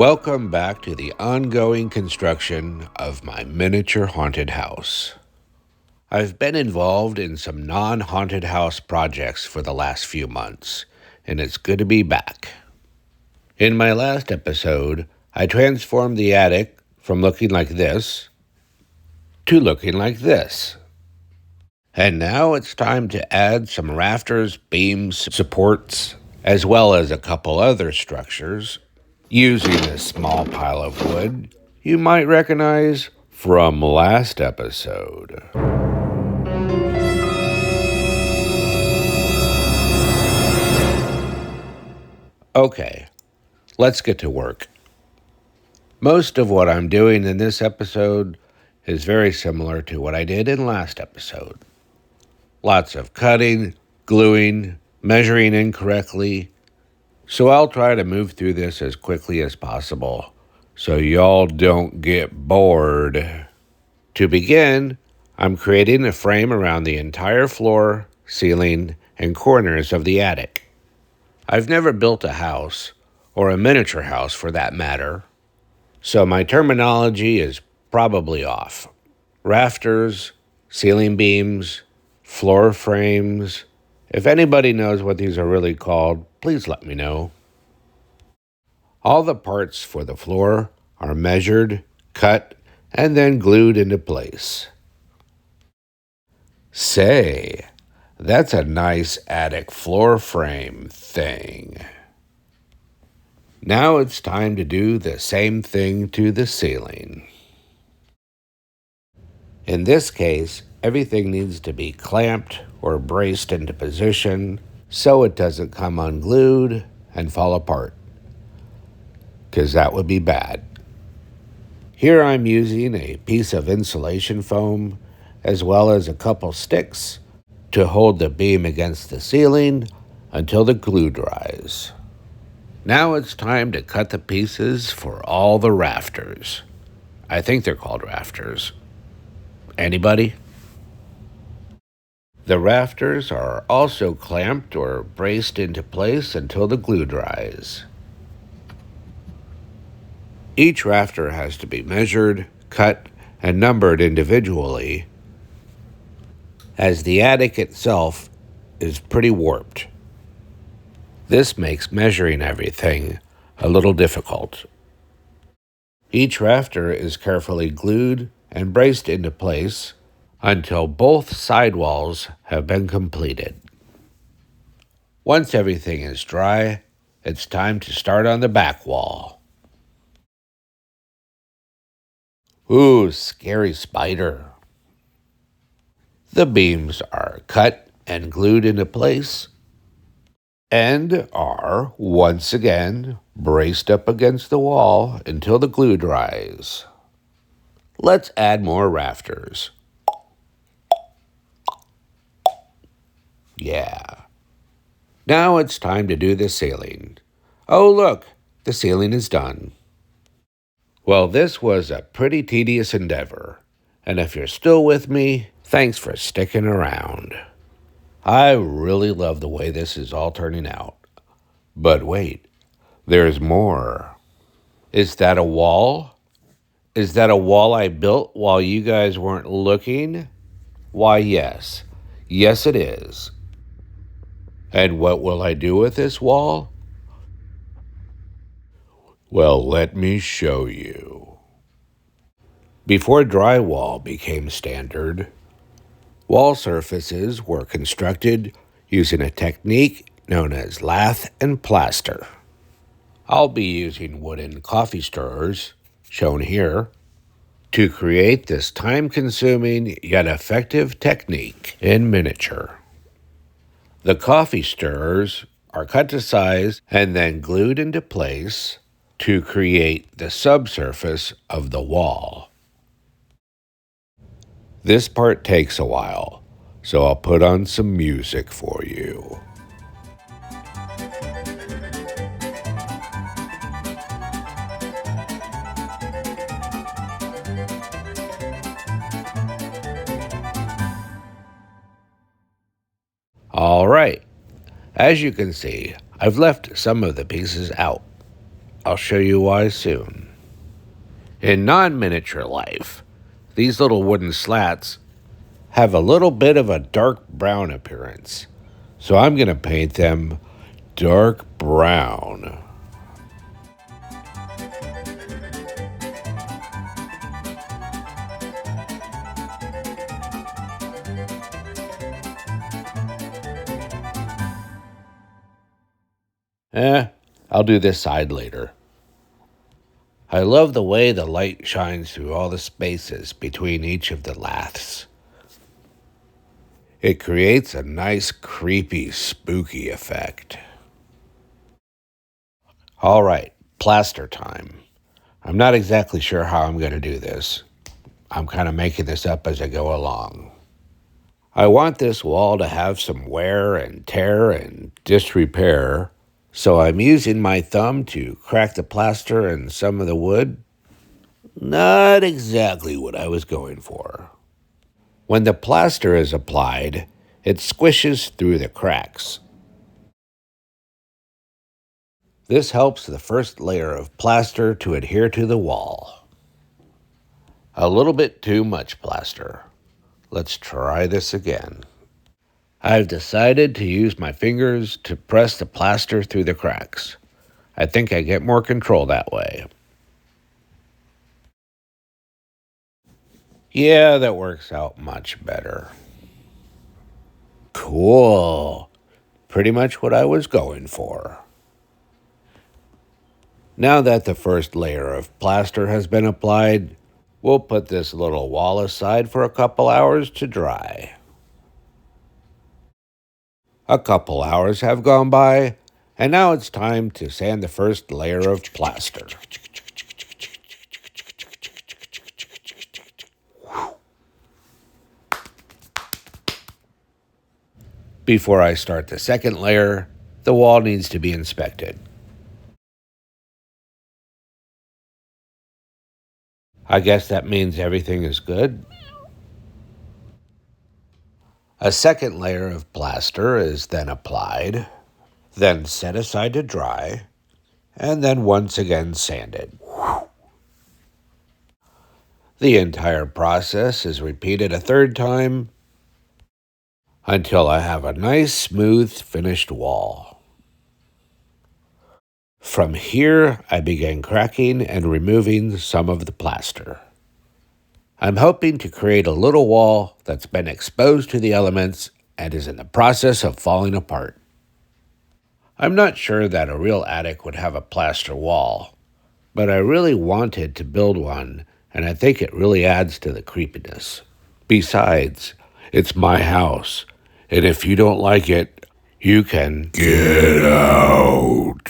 Welcome back to the ongoing construction of my miniature haunted house. I've been involved in some non-haunted house projects for the last few months, and it's good to be back. In my last episode, I transformed the attic from looking like this to looking like this. And now it's time to add some rafters, beams, supports, as well as a couple other structures using this small pile of wood you might recognize from last episode. Okay, let's get to work. Most of what I'm doing in this episode is very similar to what I did in last episode. Lots of cutting, gluing, measuring incorrectly, so I'll try to move through this as quickly as possible so y'all don't get bored. To begin, I'm creating a frame around the entire floor, ceiling, and corners of the attic. I've never built a house, or a miniature house for that matter, so my terminology is probably off. Rafters, ceiling beams, floor frames. If anybody knows what these are really called, please let me know. All the parts for the floor are measured, cut, and then glued into place. Say, that's a nice attic floor frame thing. Now it's time to do the same thing to the ceiling. In this case, everything needs to be clamped or braced into position so it doesn't come unglued and fall apart, because that would be bad. Here I'm using a piece of insulation foam as well as a couple sticks to hold the beam against the ceiling until the glue dries. Now it's time to cut the pieces for all the rafters. I think they're called rafters. Anybody? The rafters are also clamped or braced into place until the glue dries. Each rafter has to be measured, cut, and numbered individually, as the attic itself is pretty warped. This makes measuring everything a little difficult. Each rafter is carefully glued and braced into place until both sidewalls have been completed. Once everything is dry, it's time to start on the back wall. Ooh, scary spider. The beams are cut and glued into place and are, once again, braced up against the wall until the glue dries. Let's add more rafters. Yeah. Now it's time to do the ceiling. Oh, look, the ceiling is done. Well, this was a pretty tedious endeavor, and if you're still with me, thanks for sticking around. I really love the way this is all turning out. But wait, there's more. Is that a wall? Is that a wall I built while you guys weren't looking? Why, yes. Yes, it is. And what will I do with this wall? Well, let me show you. Before drywall became standard, wall surfaces were constructed using a technique known as lath and plaster. I'll be using wooden coffee stirrers, shown here, to create this time-consuming yet effective technique in miniature. The coffee stirrers are cut to size and then glued into place to create the subsurface of the wall. This part takes a while, so I'll put on some music for you. All right, as you can see, I've left some of the pieces out. I'll show you why soon. In non-miniature life, these little wooden slats have a little bit of a dark brown appearance. So I'm going to paint them dark brown. I'll do this side later. I love the way the light shines through all the spaces between each of the laths. It creates a nice, creepy, spooky effect. All right, plaster time. I'm not exactly sure how I'm going to do this. I'm kind of making this up as I go along. I want this wall to have some wear and tear and disrepair, so I'm using my thumb to crack the plaster and some of the wood. Not exactly what I was going for. When the plaster is applied, it squishes through the cracks. This helps the first layer of plaster to adhere to the wall. A little bit too much plaster. Let's try this again. I've decided to use my fingers to press the plaster through the cracks. I think I get more control that way. Yeah, that works out much better. Cool. Pretty much what I was going for. Now that the first layer of plaster has been applied, we'll put this little wall aside for a couple hours to dry. A couple hours have gone by, and now it's time to sand the first layer of plaster. Before I start the second layer, the wall needs to be inspected. I guess that means everything is good. A second layer of plaster is then applied, then set aside to dry, and then once again sanded. The entire process is repeated a third time until I have a nice, smooth, finished wall. From here, I begin cracking and removing some of the plaster. I'm hoping to create a little wall that's been exposed to the elements and is in the process of falling apart. I'm not sure that a real attic would have a plaster wall, but I really wanted to build one, and I think it really adds to the creepiness. Besides, it's my house, and if you don't like it, you can get out.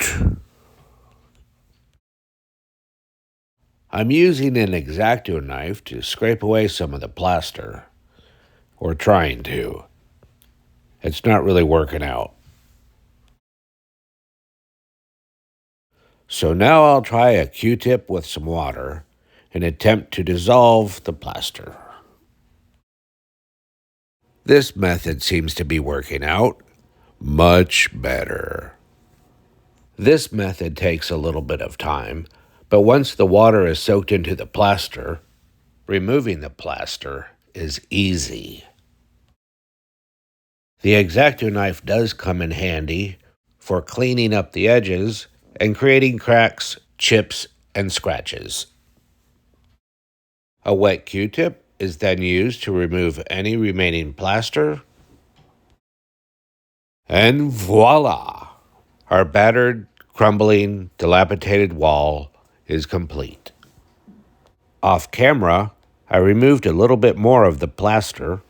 I'm using an X-Acto knife to scrape away some of the plaster, or trying to. It's not really working out. So now I'll try a Q-tip with some water and attempt to dissolve the plaster. This method seems to be working out much better. This method takes a little bit of time, but once the water is soaked into the plaster, removing the plaster is easy. The X-Acto knife does come in handy for cleaning up the edges and creating cracks, chips, and scratches. A wet Q-tip is then used to remove any remaining plaster. And voila! Our battered, crumbling, dilapidated wall is complete. Off camera, I removed a little bit more of the plaster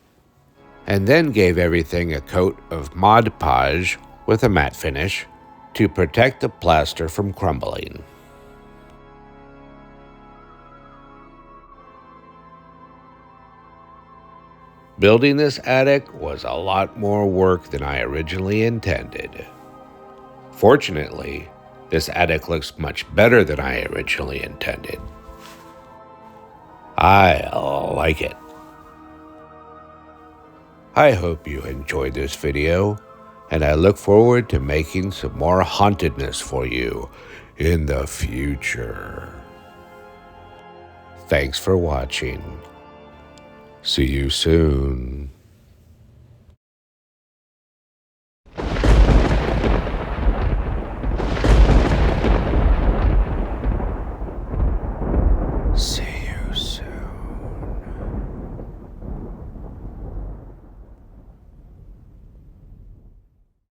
and then gave everything a coat of Mod Podge with a matte finish to protect the plaster from crumbling. Building this attic was a lot more work than I originally intended. Fortunately, this attic looks much better than I originally intended. I like it. I hope you enjoyed this video, and I look forward to making some more hauntedness for you in the future. Thanks for watching. See you soon.